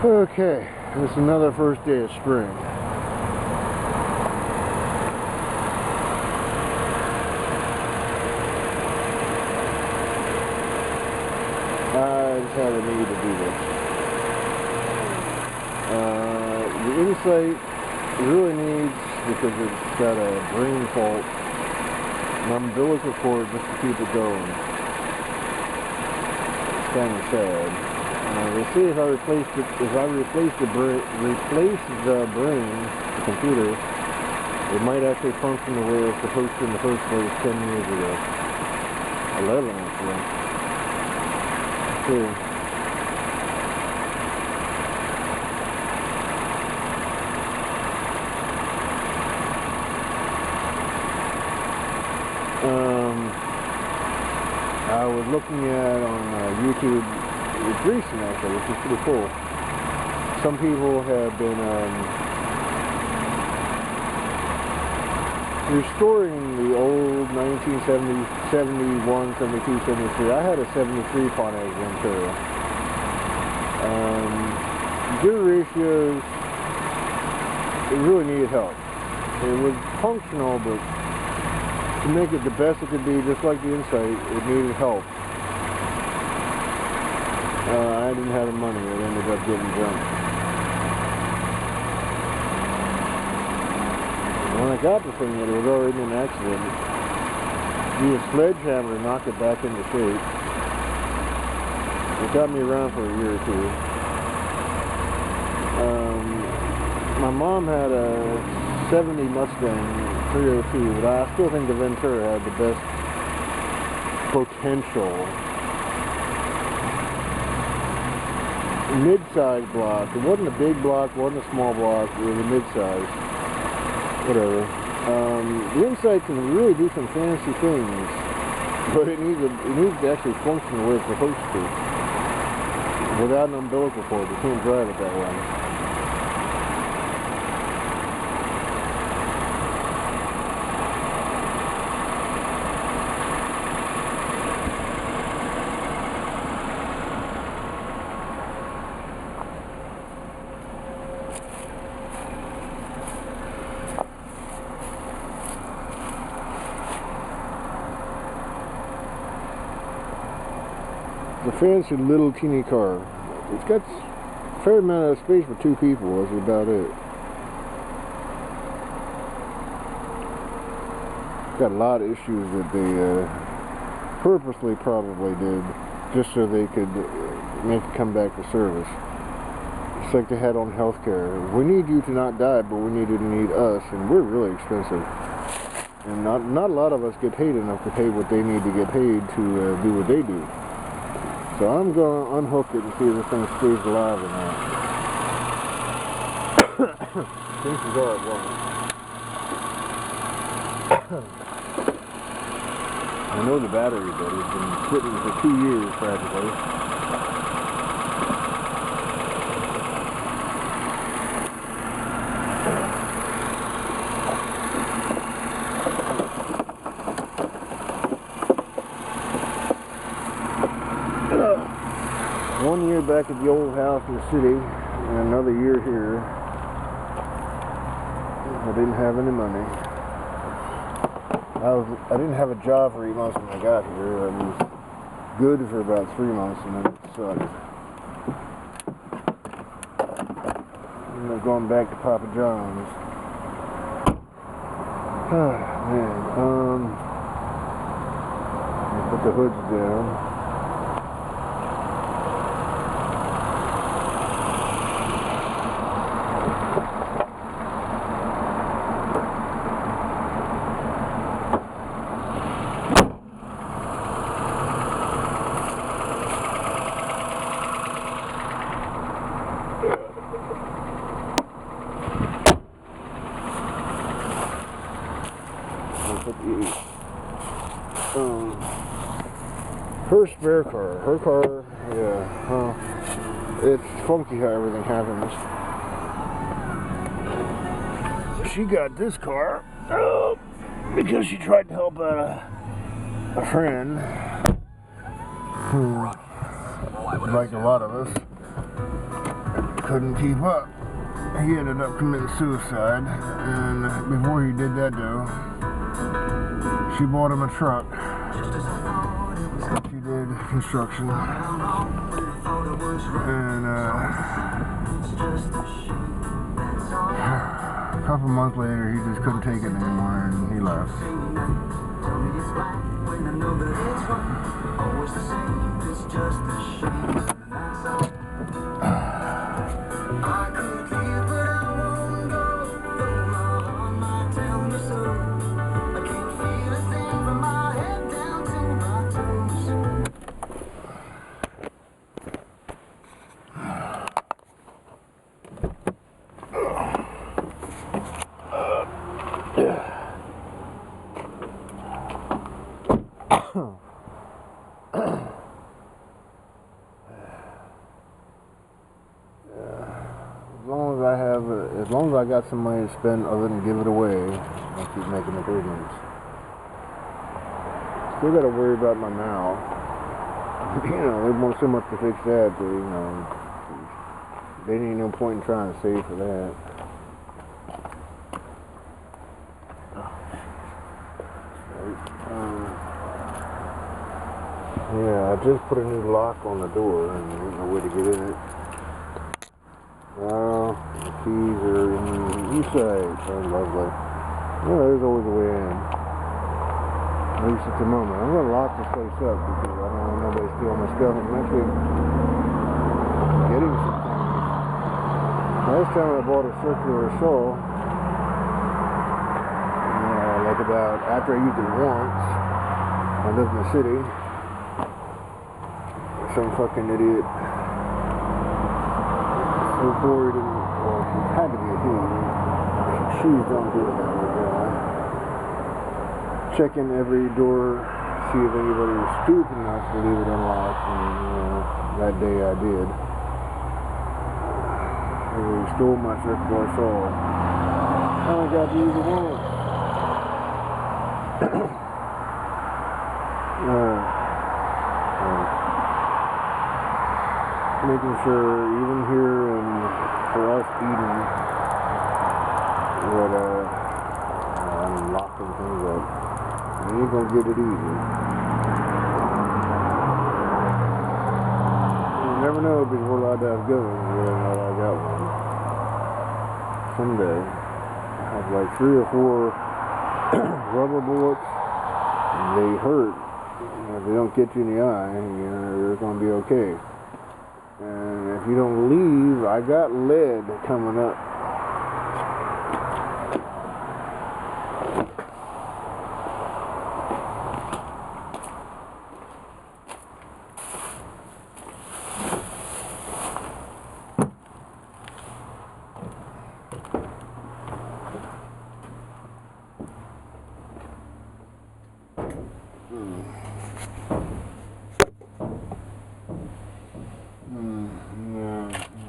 Okay, it's another first day of spring. I just have a need to do this. The Insight really needs, because it's got a brain fault, an umbilical cord just to keep it going. It's kind of sad. They say if I replace the brain, the computer, it might actually function the way it was supposed to in the first place 10 years ago. 11 actually. See. I was looking at on YouTube, it's recent actually, which is pretty cool. Some people have been restoring the old 1970, 71, 72, 73. I had a 73 Pontiac Ventura. Gear ratios, it really needed help. It was functional, but to make it the best it could be, just like the Insight, it needed help. I didn't have the money. It ended up getting junked. When I got the thing, it was already in an accident. Used a sledgehammer to knock it back into shape. It got me around for a year or two. My mom had a 70 Mustang 302, but I still think the Ventura had the best potential. Mid-size block. It wasn't a big block, wasn't a small block, it was a mid-size. Whatever. The Insight can really do some fancy things, but it needs to actually function the way it's supposed to. Without an umbilical cord, you can't drive it that way. A fancy little teeny car. It's got a fair amount of space for two people, that's about it. Got a lot of issues that they purposely probably did just so they could make it come back to service. It's like they had on healthcare. We need you to not die, but we need you to need us, and we're really expensive. And not a lot of us get paid enough to pay what they need to get paid to do what they do. So I'm going to unhook it and see if this thing stays alive or not. Chances are it won't. I know the battery, but it's been sitting for 2 years practically. One year back at the old house in the city, and another year here. I didn't have any money. I didn't have a job for 8 months when I got here. I was good for about 3 months, and then it sucked. And I'm going back to Papa John's. Oh, man. Put the hoods down. Her spare car, her car, yeah, it's funky how everything happens. She got this car because she tried to help out a friend, like a lot of us. couldn't keep up. He ended up committing suicide, and before he did that though, she bought him a truck. She did construction, and a couple months later he just couldn't take it anymore and he left. As long as I got some money to spend other than give it away, I'll keep making improvements. Still got to worry about my mouth. They want so much to fix that, but there ain't no point in trying to save for that. Yeah, I just put a new lock on the door and there's no way to get in it. Well, the keys are in the east side. Oh, lovely. Well, there's always a way in. At least at the moment. I'm going to lock this place up because I don't want nobody stealing my stuff. I'm actually getting some things. Last time I bought a circular saw, like about after I used it once, I lived in the city. Some fucking idiot. So worried, well, it had to be a he. Shoes don't do that. Checking every door, see if anybody was stupid enough to leave it unlocked, and that day I did. They stole my circular saw. I only got to use it once. Making sure, even here in, for us Eden, that I'm locking things up. You ain't gonna get it easy. You never know if we're allowed to have guns. Whether or not I got one. Someday, I have like 3 or 4 rubber bullets. They hurt. If they don't get you in the eye, you're gonna be okay. And if you don't leave, I got lead coming up.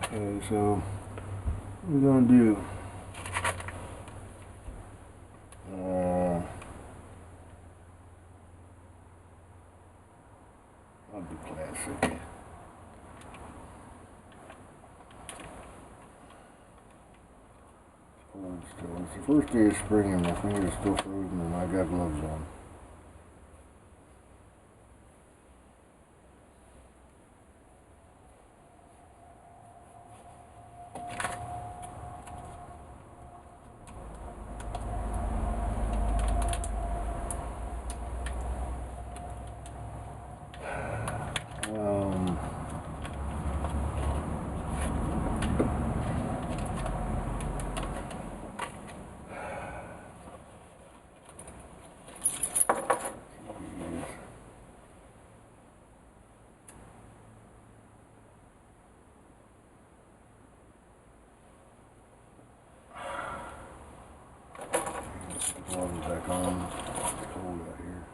Okay, so what we're gonna do? I'll do classic. Cold still. It's the first day of spring and my fingers are still frozen and I got gloves on. Back on. It's cold out here.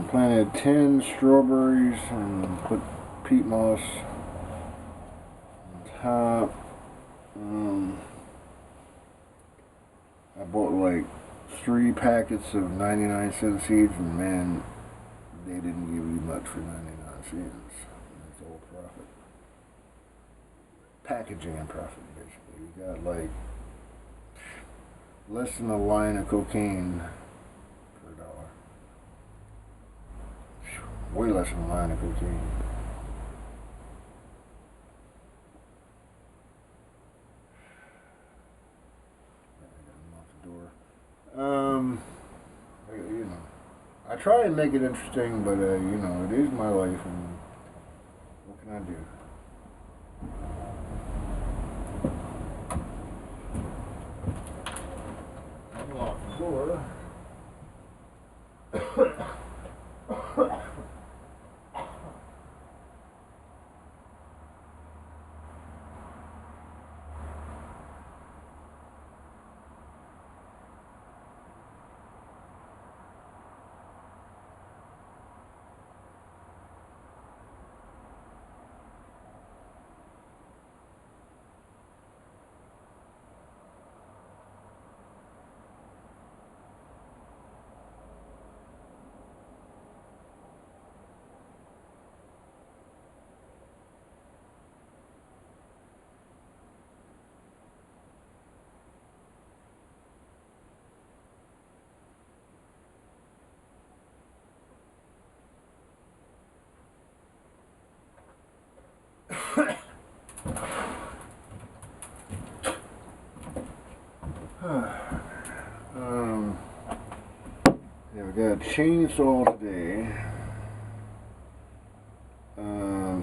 Planted 10 strawberries and put peat moss on top. I bought like 3 packets of 99-cent seeds, and man, they didn't give you much for 99 cents. That's all profit. Packaging and profit, basically. You got like less than a line of cocaine per dollar. Way less than a line of cocaine. You know, I try and make it interesting, but you know, it is my life, and what can I do? Unlock the door. Yeah, we got a chainsaw today.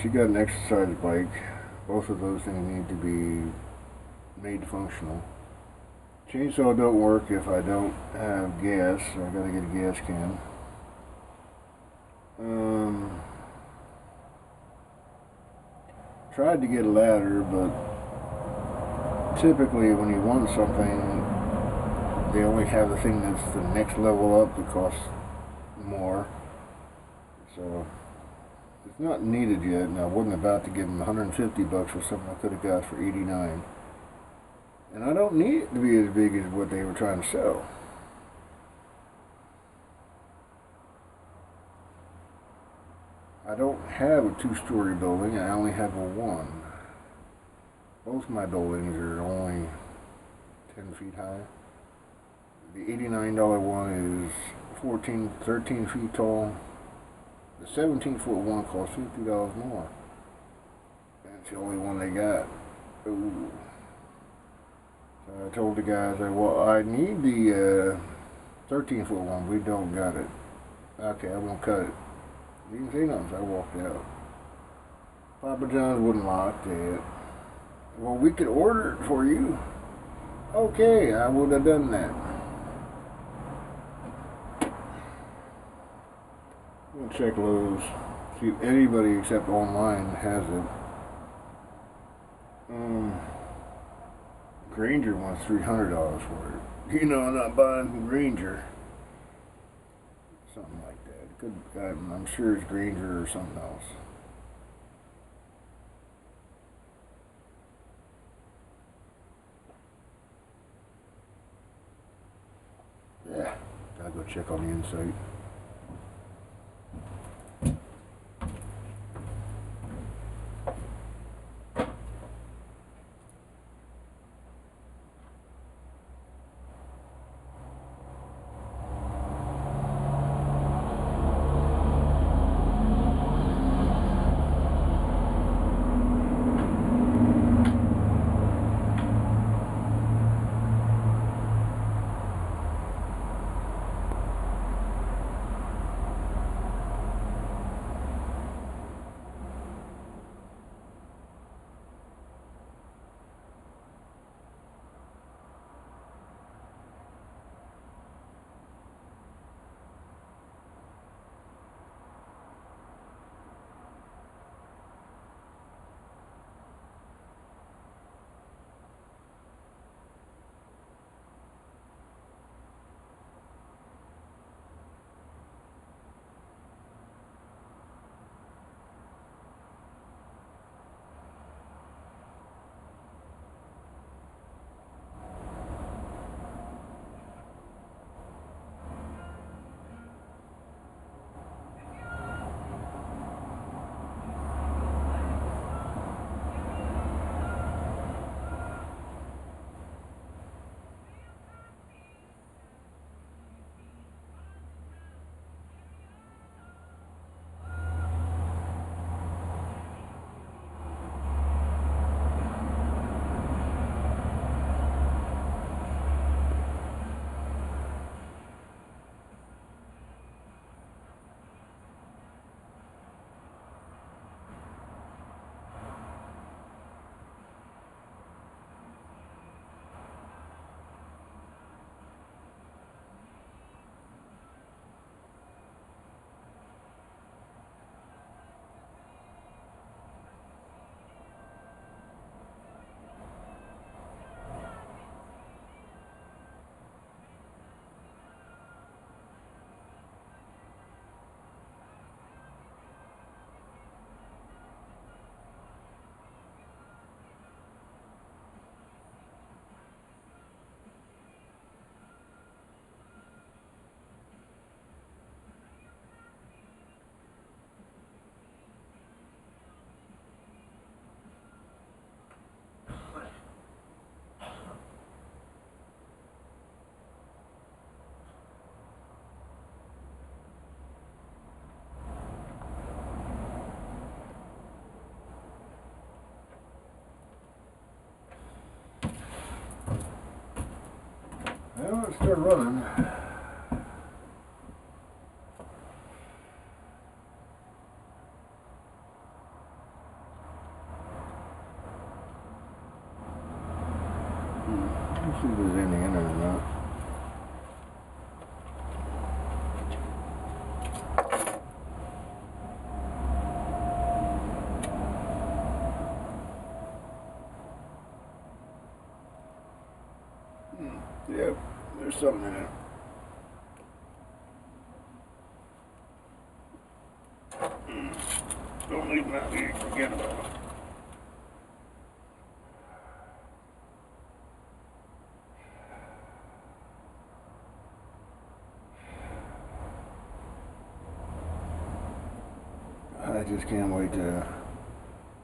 She got an exercise bike. Both of those things need to be made functional. Chainsaw don't work if I don't have gas, so I gotta get a gas can. Tried to get a ladder, but typically when you want something, they only have the thing that's the next level up that costs more. So it's not needed yet, and I wasn't about to give them $150 for something I could have got for $89. And I don't need it to be as big as what they were trying to sell. I don't have a 2-story building, I only have a 1. Both my buildings are only 10 feet high. The $89 one is 13 feet tall. The 17-foot one costs $50 more. That's the only one they got. Ooh. So I told the guys, well, I need the 13-foot one. We don't got it. Okay, I won't cut it. He didn't say nothing, so I walked out. Papa John's wouldn't lock it. Well, we could order it for you. Okay, I would have done that. We'll check Lowe's. See if anybody except online has it. Granger wants $300 for it. You know, I'm not buying from Granger. Something like that. Could, I'm sure it's Granger or something else. Yeah, gotta go check on the inside. Let's start running. Let's see if there's anything in there or not. Yep, there's something in it. Don't leave them out here, forget about it. I just can't wait to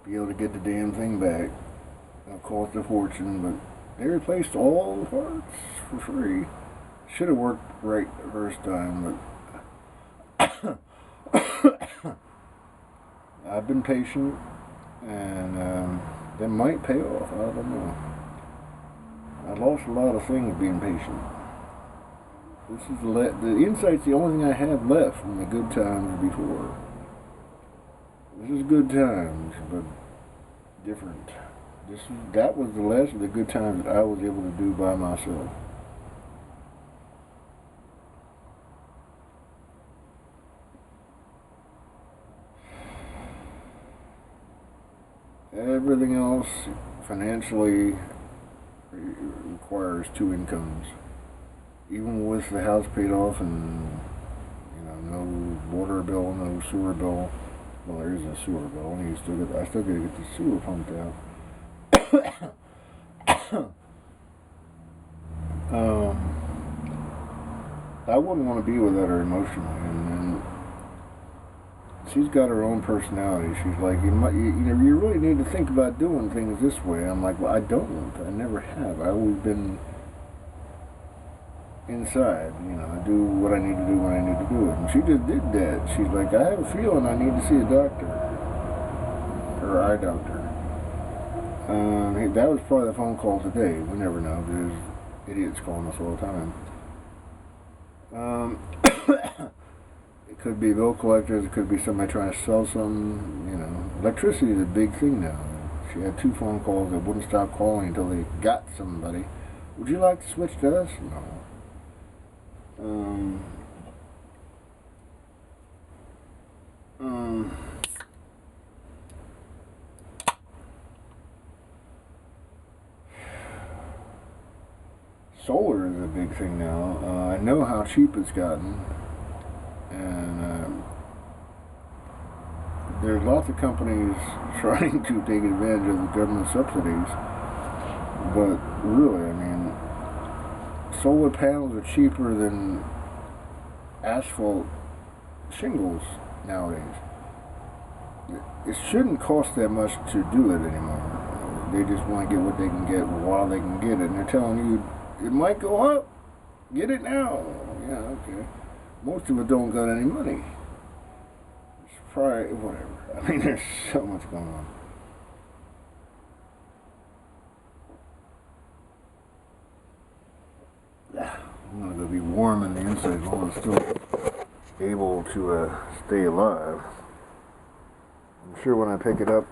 be able to get the damn thing back. It'll cost a fortune, but they replaced all the parts for free. Should have worked right the first time, but I've been patient, and that might pay off. I don't know. I lost a lot of things being patient. This is the insight's the only thing I have left from the good times before. This is good times, but different. That was the last of the good times that I was able to do by myself. Everything else financially requires two incomes. Even with the house paid off and no water bill, no sewer bill. Well, there is a sewer bill, and I still gotta get the sewer pumped out. I wouldn't want to be without her emotionally, and she's got her own personality. She's like, you really need to think about doing things this way. I'm like, well, I don't. I never have. I've always been inside. I do what I need to do when I need to do it. And she just did that. She's like, I have a feeling I need to see a doctor, or eye doctor. That was probably the phone call today. We never know. There's idiots calling us all the time. It could be bill collectors. It could be somebody trying to sell some. Electricity is a big thing now. She had 2 phone calls that wouldn't stop calling until they got somebody. Would you like to switch to us? No. Solar is a big thing now. I know how cheap it's gotten, and there's lots of companies trying to take advantage of the government subsidies, but really, solar panels are cheaper than asphalt shingles nowadays. It shouldn't cost that much to do it anymore. They just want to get what they can get while they can get it, and they're telling you it might go up. Get it now. Yeah, okay. Most of it don't got any money. It's probably whatever. There's so much going on. I'm gonna go be warm in the inside while I'm still able to stay alive. I'm sure when I pick it up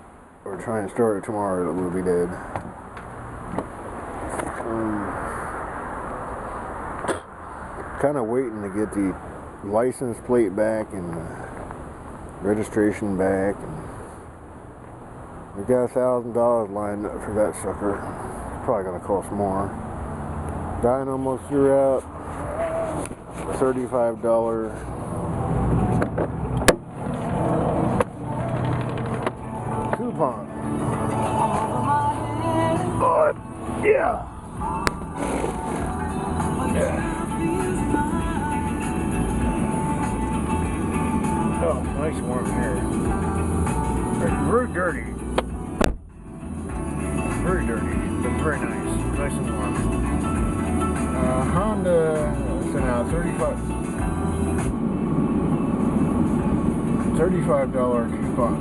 or try and start it tomorrow, it will be dead. Kind of waiting to get the license plate back and registration back, and we got $1,000 lined up for that sucker. It's probably gonna cost more. Dynamo threw out $35 coupon. But yeah. Oh, nice warm here. It's very dirty. Very dirty, but very nice. Nice and warm. Honda sent out $35 coupon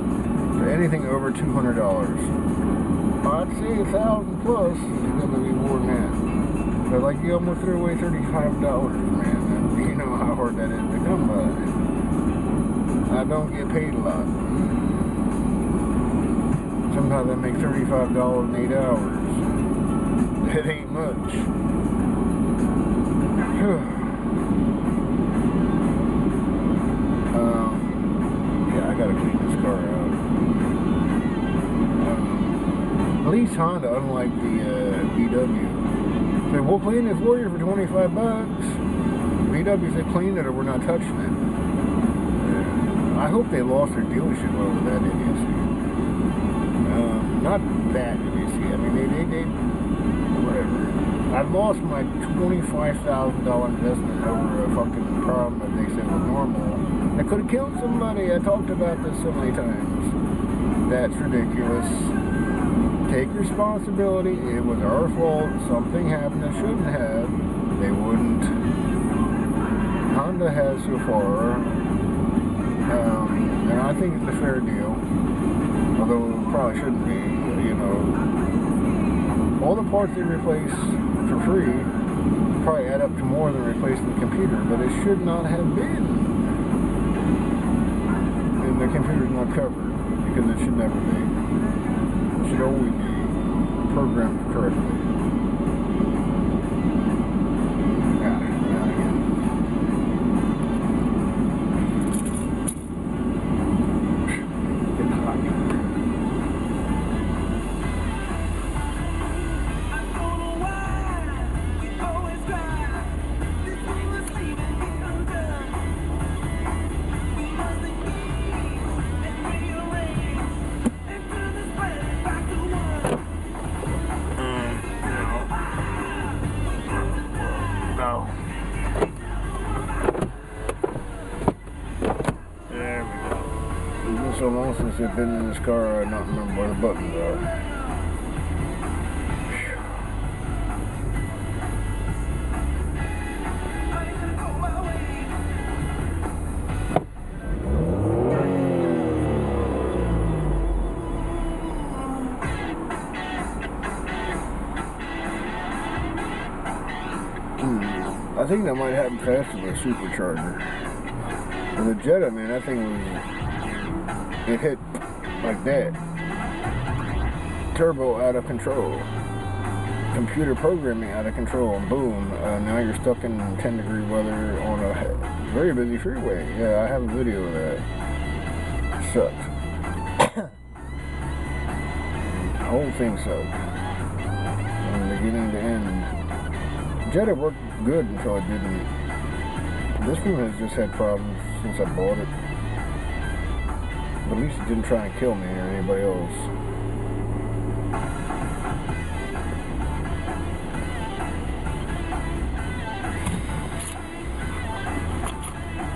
for anything over $200. I'd say 1,000 plus is going to be more than that. But like, you almost threw away $35, man. And you know how hard that is to come by. I don't get paid a lot. Sometimes I make $35 in 8 hours. That ain't much. Yeah, I gotta clean this car out. At least Honda, unlike the VW, said, we'll clean it for you for $25. VW said, clean it or we're not touching it. I hope they lost their dealership over that idiocy. Not that idiocy. I mean, they whatever. I lost my $25,000 investment over a fucking problem that they said was normal. That could have killed somebody. I talked about this so many times. That's ridiculous. Take responsibility. It was our fault. Something happened that shouldn't have. They wouldn't. Honda has so far. And I think it's a fair deal. Although it probably shouldn't be. You know, all the parts they replace for free probably add up to more than replacing the computer, but it should not have been. And the computer's not covered because it should never be. It should always be programmed correctly. So long since I've been in this car, I don't remember where the buttons are. I think that might happen faster with a supercharger. With a Jetta, man, that thing was... It hit like that. Turbo out of control. Computer programming out of control. And boom. Now you're stuck in 10-degree weather on a very busy freeway. Yeah, I have a video of that. Sucked. The whole thing sucked. From beginning to end. Jetta worked good until it didn't. This one has just had problems since I bought it. But at least it didn't try and kill me or anybody else.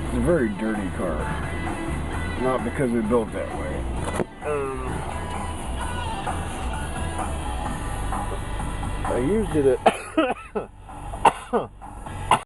It's a very dirty car. Not because we built that way. I used it at